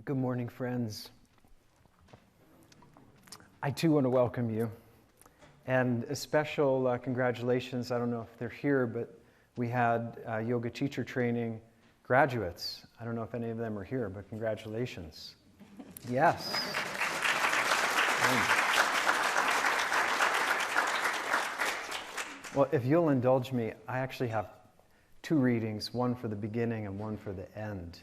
Good morning, friends. I too want to welcome you. And a special congratulations, I don't know if they're here, but we had yoga teacher training graduates. I don't know if any of them are here, but congratulations. Yes. Well, if you'll indulge me, I actually have two readings, one for the beginning and one for the end.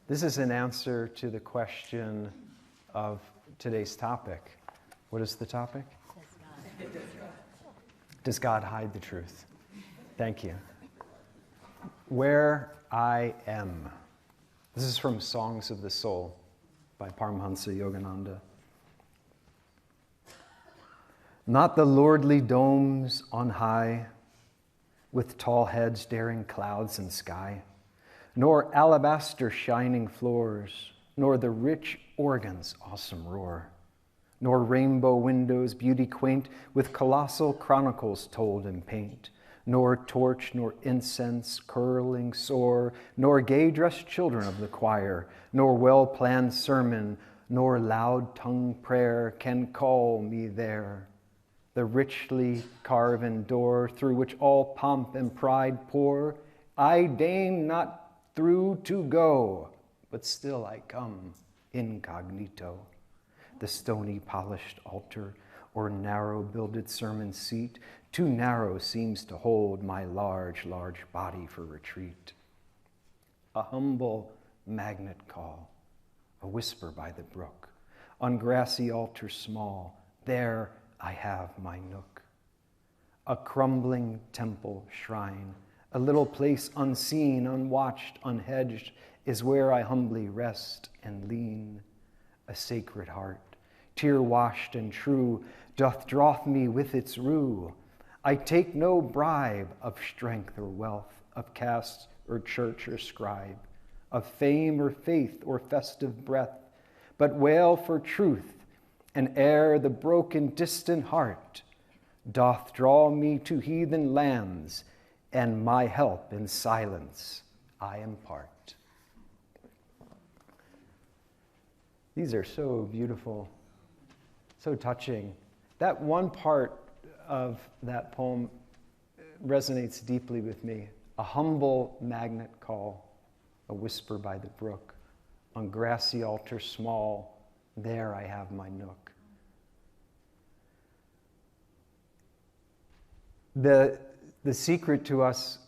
This is an answer to the question of today's topic. What is the topic? Does God hide the truth? Thank you. Where I am. This is from Songs of the Soul by Paramhansa Yogananda. Not the lordly domes on high, with tall heads daring clouds and sky, nor alabaster shining floors, nor the rich organ's awesome roar, nor rainbow windows beauty quaint with colossal chronicles told in paint, nor torch nor incense curling sore, nor gay-dressed children of the choir, nor well-planned sermon, nor loud-tongued prayer can call me there. The richly carven door through which all pomp and pride pour, I deign not through to go, but still I come incognito. The stony polished altar or narrow builded sermon seat, too narrow seems to hold my large body for retreat. A humble magnet call, a whisper by the brook, on grassy altar small, there I have my nook. A crumbling temple shrine, a little place unseen, unwatched, unhedged, is where I humbly rest and lean. A sacred heart, tear-washed and true, doth draw me with its rue. I take no bribe of strength or wealth, of caste or church or scribe, of fame or faith or festive breath, but wail for truth, and ere the broken distant heart doth draw me to heathen lands, and my help in silence I impart. These are so beautiful, so touching. That one part of that poem resonates deeply with me. A humble magnet call, a whisper by the brook, on grassy altar small, there I have my nook. The secret to us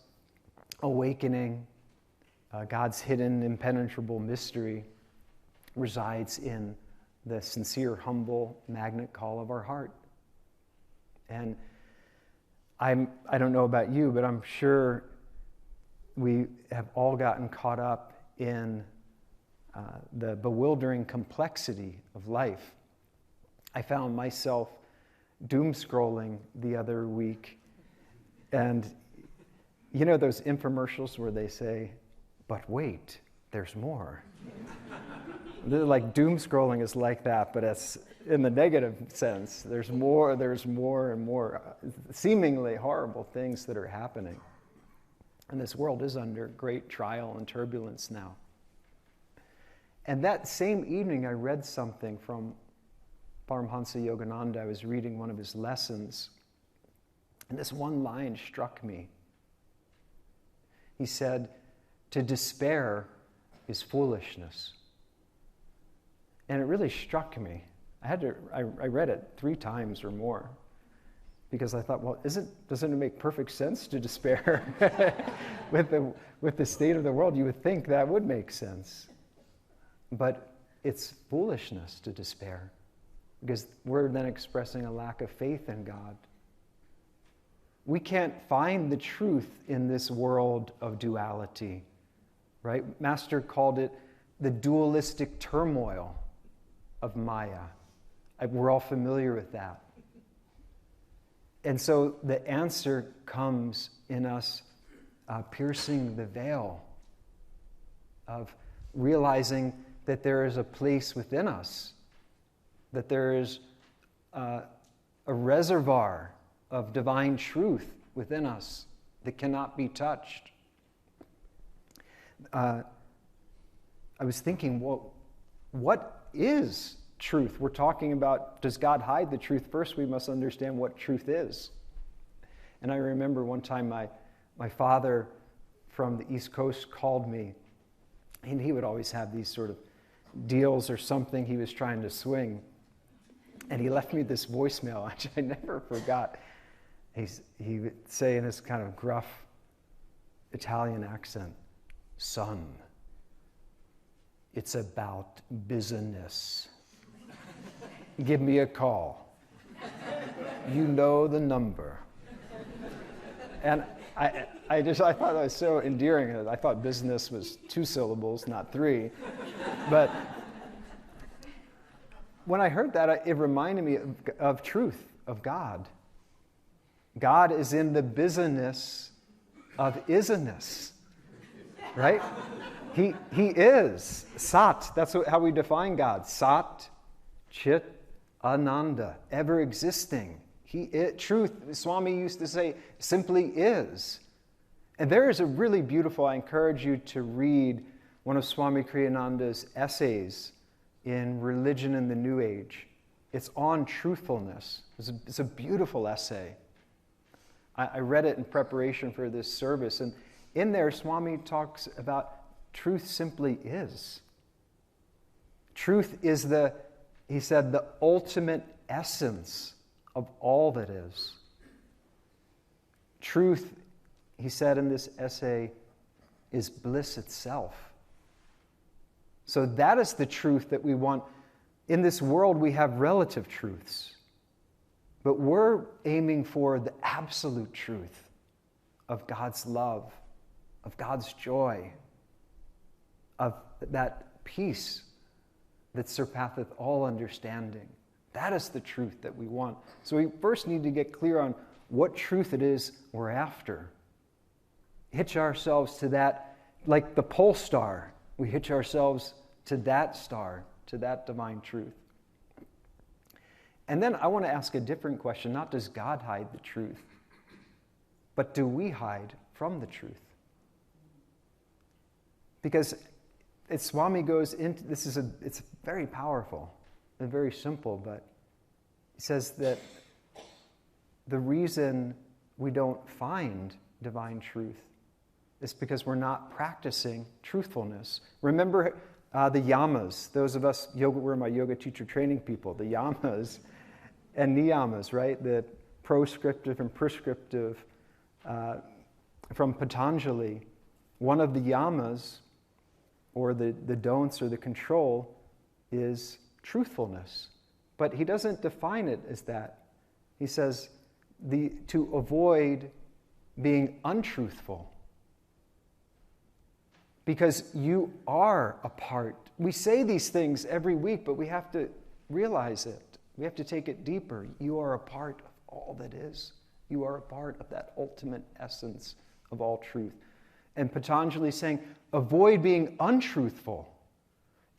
awakening God's hidden, impenetrable mystery resides in the sincere, humble magnet call of our heart. And I don't know about you, but I'm sure we have all gotten caught up in the bewildering complexity of life. I found myself doom scrolling the other week. And you know those infomercials where they say, but wait, there's more. Like doom scrolling is like that, but it's in the negative sense. There's more and more seemingly horrible things that are happening. And this world is under great trial and turbulence now. And that same evening I read something from Paramhansa Yogananda. I was reading one of his lessons. And this one line struck me. He said, to despair is foolishness. And it really struck me. I read it 3 times or more because I thought, well, doesn't it make perfect sense to despair? with the state of the world, you would think that would make sense. But it's foolishness to despair because we're then expressing a lack of faith in God. We can't find the truth in this world of duality, right? Master called it the dualistic turmoil of Maya. We're all familiar with that. And so the answer comes in us piercing the veil of realizing that there is a place within us, that there is a reservoir of divine truth within us that cannot be touched. I was thinking, well, what is truth? We're talking about, does God hide the truth? First, we must understand what truth is. And I remember one time my father from the East Coast called me, and he would always have these sort of deals or something he was trying to swing. And he left me this voicemail, which I never forgot. He would say in his kind of gruff Italian accent, "Son, it's about business. Give me a call. You know the number." And I thought that was so endearing. I thought business was 2 syllables, not 3. But when I heard that, it reminded me of truth, of God. God is in the business of isness, right? He is Sat. That's how we define God. Sat, Chit, Ananda, ever existing. Truth, Swami used to say, simply is. And there is a really beautiful, I encourage you to read one of Swami Kriyananda's essays in Religion in the New Age. It's on truthfulness. It's a beautiful essay. I read it in preparation for this service, and in there Swami talks about truth simply is. Truth is he said, the ultimate essence of all that is. Truth, he said in this essay, is bliss itself. So that is the truth that we want. In this world, we have relative truths, but we're aiming for the absolute truth of God's love, of God's joy, of that peace that surpasseth all understanding. That is the truth that we want. So we first need to get clear on what truth it is we're after. Hitch ourselves to that, like the pole star. We hitch ourselves to that star, to that divine truth. And then I want to ask a different question. Not does God hide the truth, but do we hide from the truth? Because Swami goes into, it's very powerful and very simple, but he says that the reason we don't find divine truth is because we're not practicing truthfulness. Remember the yamas, those of us, we're my yoga teacher training people, the yamas and niyamas, right? The proscriptive and prescriptive from Patanjali. One of the yamas, or the don'ts or the control, is truthfulness. But he doesn't define it as that. He says to avoid being untruthful. Because you are a part. We say these things every week, but we have to realize it. We have to take it deeper. You are a part of all that is. You are a part of that ultimate essence of all truth. And Patanjali is saying, avoid being untruthful.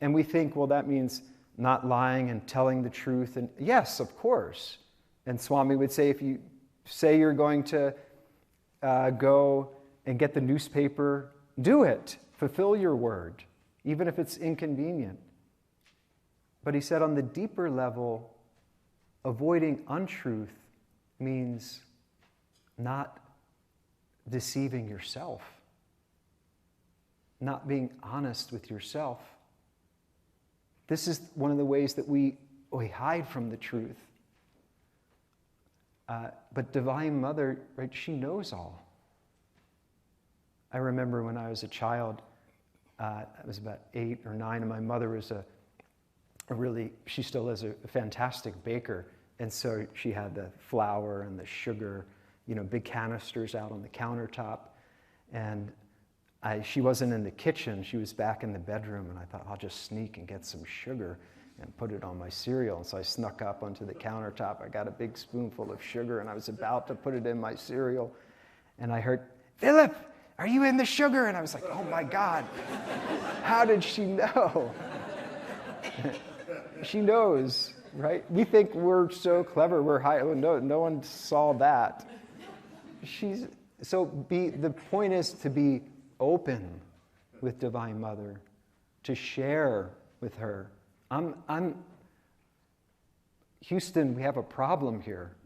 And we think, well, that means not lying and telling the truth. And yes, of course. And Swami would say, if you say you're going to go and get the newspaper, do it. Fulfill your word, even if it's inconvenient. But he said on the deeper level, avoiding untruth means not deceiving yourself, not being honest with yourself. This is one of the ways that we hide from the truth. But Divine Mother, right, she knows all. I remember when I was a child, I was about 8 or 9, and my mother was she still is a fantastic baker. And so she had the flour and the sugar, big canisters out on the countertop. And she wasn't in the kitchen, she was back in the bedroom, and I thought, I'll just sneak and get some sugar and put it on my cereal. And so I snuck up onto the countertop. I got a big spoonful of sugar, and I was about to put it in my cereal. And I heard, "Philip, are you in the sugar?" And I was like, oh my God, how did she know? She knows, right? We think we're so clever, we're high. Oh, no one saw that. The point is to be open with Divine Mother, to share with her Houston, we have a problem here.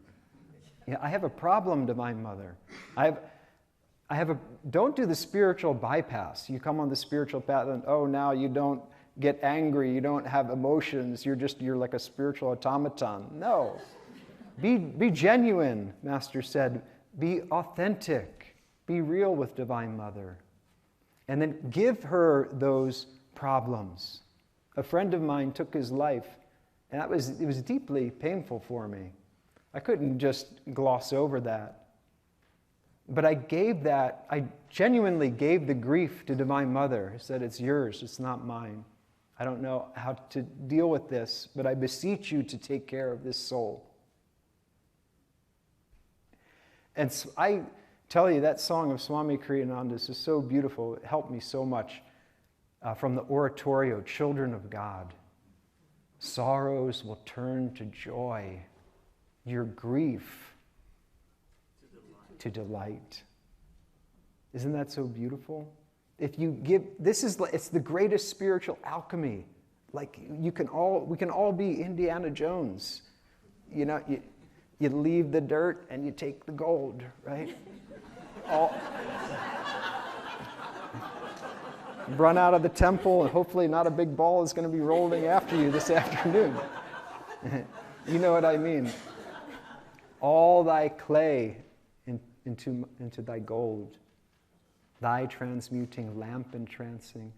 Yeah, I have a problem, Divine Mother. Don't do the spiritual bypass. You come on the spiritual path and, now you don't get angry, you don't have emotions, you're like a spiritual automaton. No. Be genuine, Master said. Be authentic. Be real with Divine Mother. And then give her those problems. A friend of mine took his life, and it was deeply painful for me. I couldn't just gloss over that. But I genuinely gave the grief to Divine Mother. I said, it's yours, it's not mine. I don't know how to deal with this, but I beseech you to take care of this soul. And so I tell you, that song of Swami Kriyananda is so beautiful. It helped me so much from the oratorio, Children of God. Sorrows will turn to joy. Your grief to delight. Isn't that so beautiful? If you give, it's the greatest spiritual alchemy. Like we can all be Indiana Jones. You leave the dirt and you take the gold, right? Run out of the temple and hopefully not a big ball is going to be rolling after you this afternoon. You know what I mean? All thy clay into thy gold, thy transmuting lamp entrancing,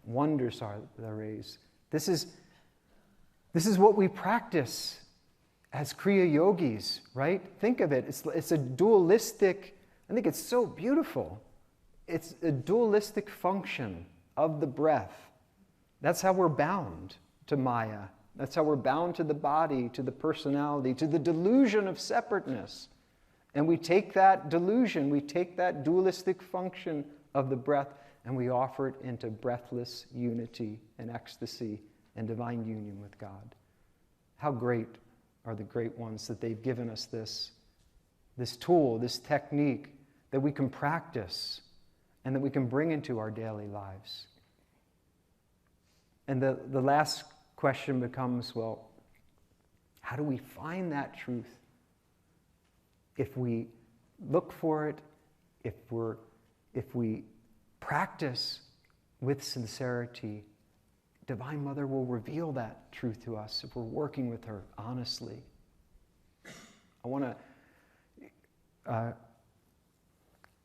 wonders are the rays. This is what we practice as Kriya yogis, right? Think of it. It's a dualistic. I think it's so beautiful. It's a dualistic function of the breath. That's how we're bound to Maya. That's how we're bound to the body, to the personality, to the delusion of separateness. And we take that delusion, we take that dualistic function of the breath, and we offer it into breathless unity and ecstasy and divine union with God. How great are the great ones that they've given us this tool, this technique that we can practice and that we can bring into our daily lives. And the last question becomes, well, how do we find that truth? If we look for it, if we practice with sincerity, Divine Mother will reveal that truth to us if we're working with her honestly. I want to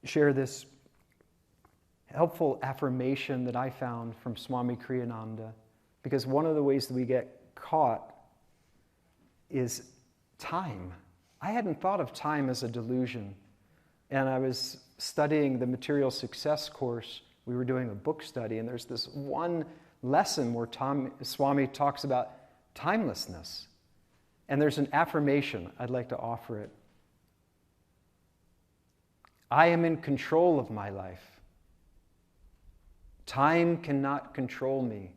share this helpful affirmation that I found from Swami Kriyananda, because one of the ways that we get caught is time. I hadn't thought of time as a delusion, and I was studying the Material Success course. We were doing a book study, and there's this one lesson where Swami talks about timelessness. And there's an affirmation. I'd like to offer it. I am in control of my life. Time cannot control me,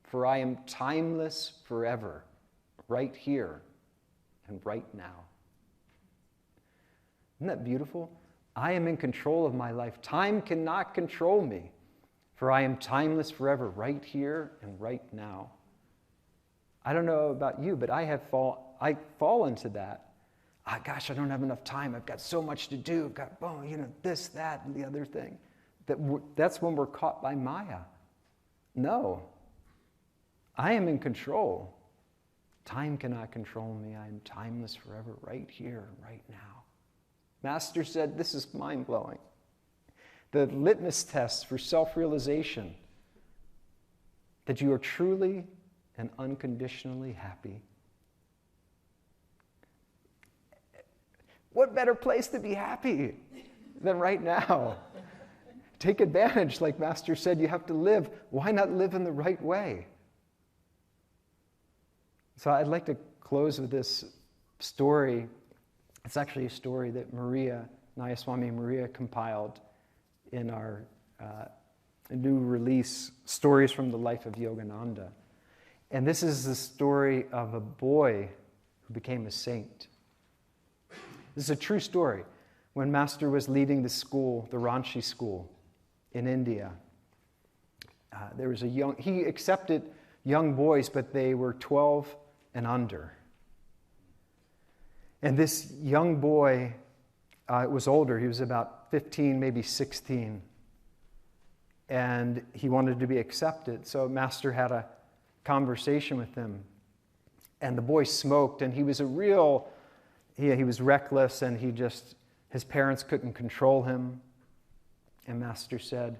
for I am timeless forever, right here and right now. Isn't that beautiful? I am in control of my life. Time cannot control me, for I am timeless forever, right here and right now. I don't know about you, but I fall into that. Gosh, I don't have enough time. I've got so much to do. I've got, this, that, and the other thing. That's when we're caught by Maya. No. I am in control. Time cannot control me. I am timeless forever, right here, right now. Master said, this is mind-blowing. The litmus test for self-realization, that you are truly and unconditionally happy. What better place to be happy than right now? Take advantage, like Master said, you have to live. Why not live in the right way? So I'd like to close with this story. It's actually a story that Nayaswami Maria compiled in our new release, Stories from the Life of Yogananda. And this is the story of a boy who became a saint. This is a true story. When Master was leading the school, the Ranchi school in India, there was he accepted young boys, but they were 12 and under. And this young boy was older. He was about 15, maybe 16. And he wanted to be accepted. So Master had a conversation with him. And the boy smoked, and he was he was reckless, and his parents couldn't control him. And Master said,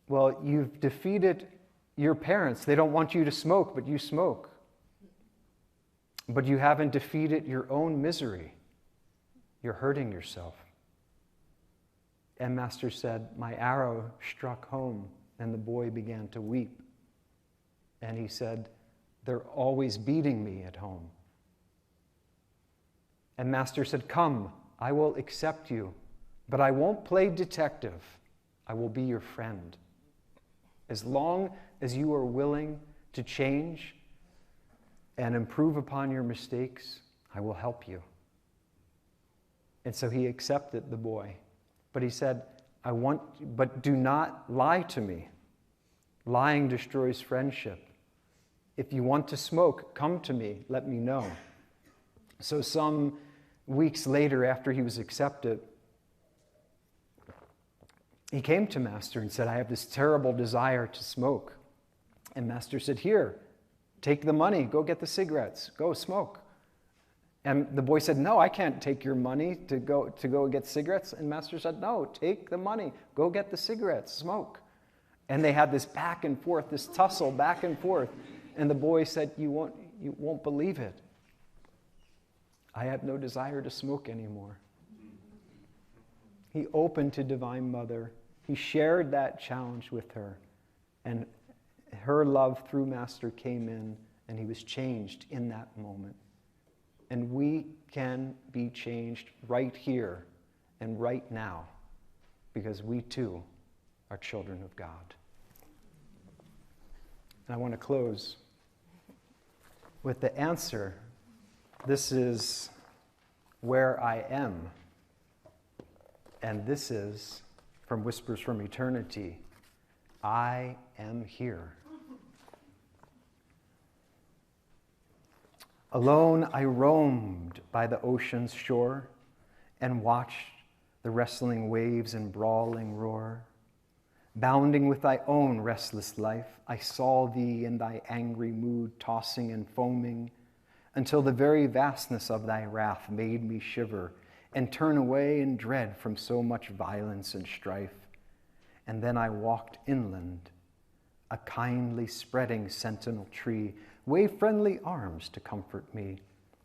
well, you've defeated your parents. They don't want you to smoke, but you smoke. But you haven't defeated your own misery. You're hurting yourself. And Master said, my arrow struck home, and the boy began to weep. And he said, they're always beating me at home. And Master said, come, I will accept you, but I won't play detective. I will be your friend. As long as you are willing to change and improve upon your mistakes, I will help you. And so he accepted the boy. But he said, but do not lie to me. Lying destroys friendship. If you want to smoke, come to me, let me know. So some weeks later, after he was accepted, he came to Master and said, I have this terrible desire to smoke. And Master said, here, take the money, go get the cigarettes, go smoke. And the boy said, no, I can't take your money to go get cigarettes. And Master said, no, take the money, go get the cigarettes, smoke. And they had this back and forth, this tussle back and forth. And the boy said, you won't believe it. I have no desire to smoke anymore. He opened to Divine Mother. He shared that challenge with her. And her love through Master came in, and he was changed in that moment. And we can be changed right here and right now, because we too are children of God. And I want to close with the answer. This is where I am. And this is from Whispers from Eternity. I am here. Alone I roamed by the ocean's shore and watched the wrestling waves and brawling roar. Bounding with thy own restless life, I saw thee in thy angry mood tossing and foaming, until the very vastness of thy wrath made me shiver and turn away in dread from so much violence and strife. And then I walked inland, a kindly spreading sentinel tree waved friendly arms to comfort me,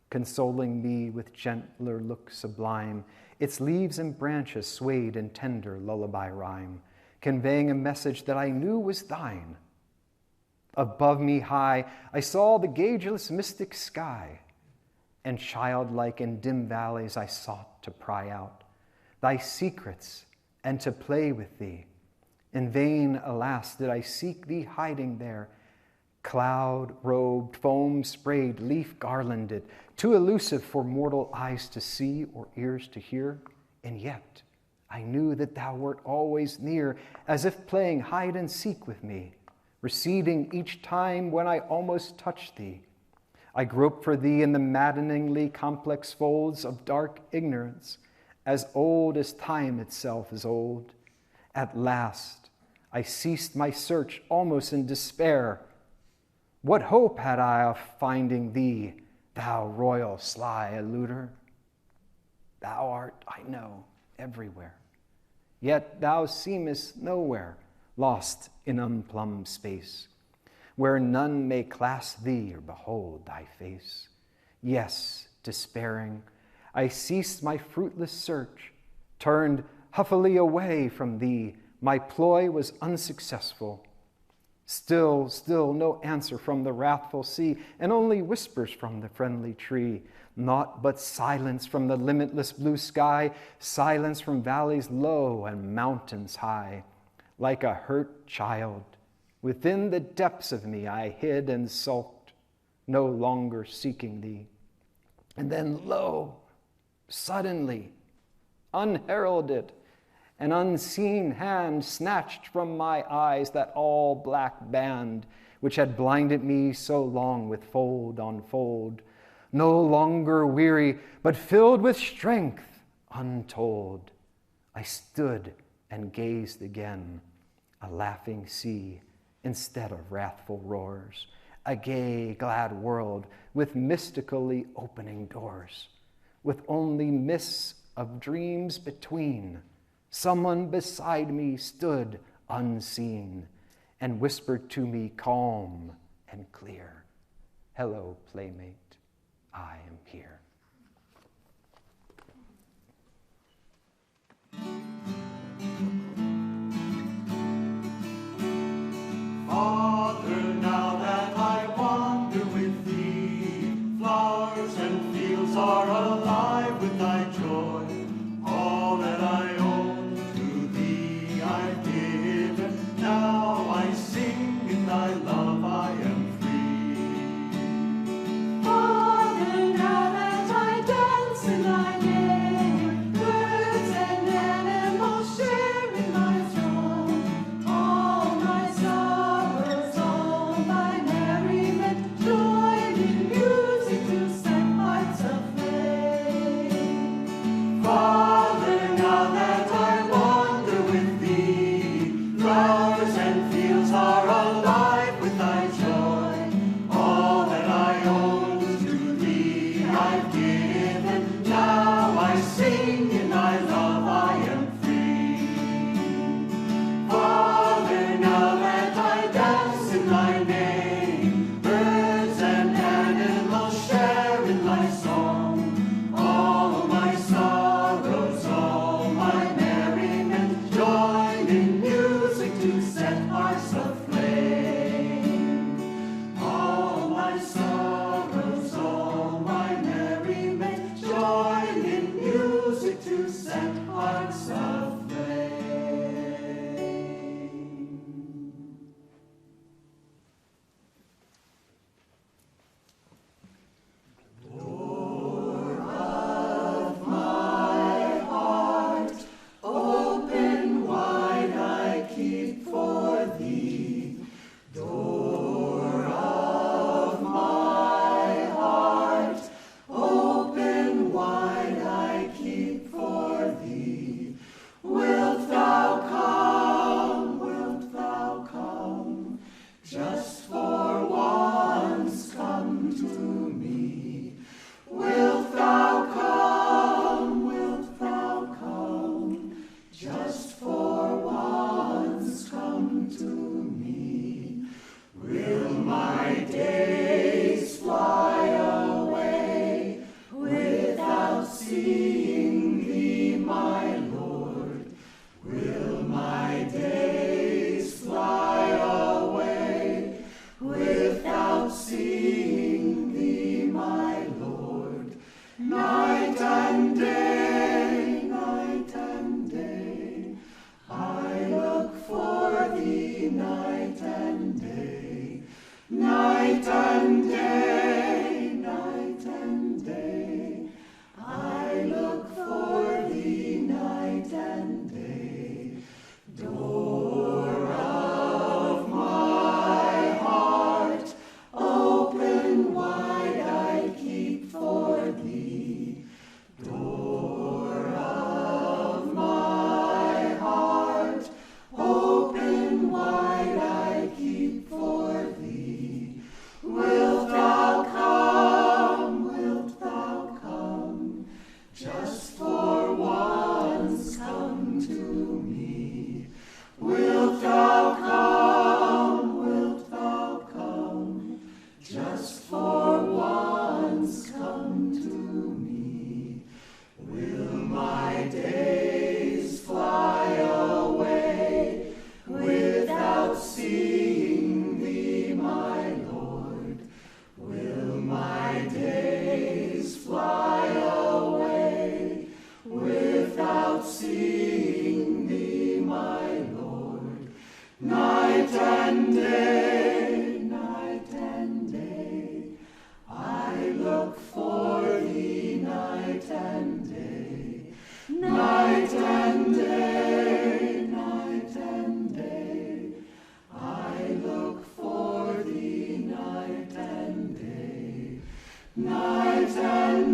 consoling me with gentler look sublime. Its leaves and branches swayed in tender lullaby rhyme, conveying a message that I knew was thine. Above me high, I saw the gaugeless mystic sky, and childlike in dim valleys I sought to pry out thy secrets and to play with thee. In vain, alas, did I seek thee hiding there, cloud-robed, foam-sprayed, leaf-garlanded, too elusive for mortal eyes to see or ears to hear. And yet, I knew that thou wert always near, as if playing hide-and-seek with me, receding each time when I almost touched thee. I groped for thee in the maddeningly complex folds of dark ignorance, as old as time itself is old. At last, I ceased my search almost in despair. What hope had I of finding thee, thou royal sly eluder? Thou art, I know, everywhere. Yet thou seemest nowhere, lost in unplumbed space, where none may clasp thee or behold thy face. Yes, despairing, I ceased my fruitless search, turned huffily away from thee. My ploy was unsuccessful. Still, no answer from the wrathful sea, and only whispers from the friendly tree. Naught but silence from the limitless blue sky, silence from valleys low and mountains high. Like a hurt child, within the depths of me I hid and sulked, no longer seeking thee. And then, lo, suddenly, unheralded, an unseen hand snatched from my eyes that all-black band, which had blinded me so long with fold on fold, no longer weary, but filled with strength untold. I stood and gazed again, a laughing sea instead of wrathful roars, a gay, glad world with mystically opening doors, with only mists of dreams between. Someone beside me stood unseen and whispered to me calm and clear, "Hello, playmate, I am here." Father, now that I wander with thee, flowers and fields are alive with thy joy. All that I own to thee I've given. Now I sing in thy love I am free. Father, now that I dance in thy name, birds and animals share in my joy. All my sorrows, all my merriment, join in music to set hearts aflame. Father, now that I wander with thee, flowers and fields are alive with thy joy. All that I own to thee I've given. Now I sing in thy love I am free. Father, now that I dance in thy name, birds and animals share in thy song. All my sorrows, all my merriment, join in music to set hearts aflame. All my sorrows, all my merriment, join in music to set hearts aflame. Door of my heart, open wide I keep for thee. Door of my heart, open wide I keep for thee. Wilt thou come, wilt thou come, just for once come to me. Wilt thou come, just for once come to me. Will my days fly away without seeing thee, my Lord? Will my days fly away without seeing thee, my Lord? Night and day, I look for thee night and day. Night and day, I look for thee night and day. Door of my heart, open wide I keep for thee. Door of my heart, open wide I keep for thee.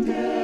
and day.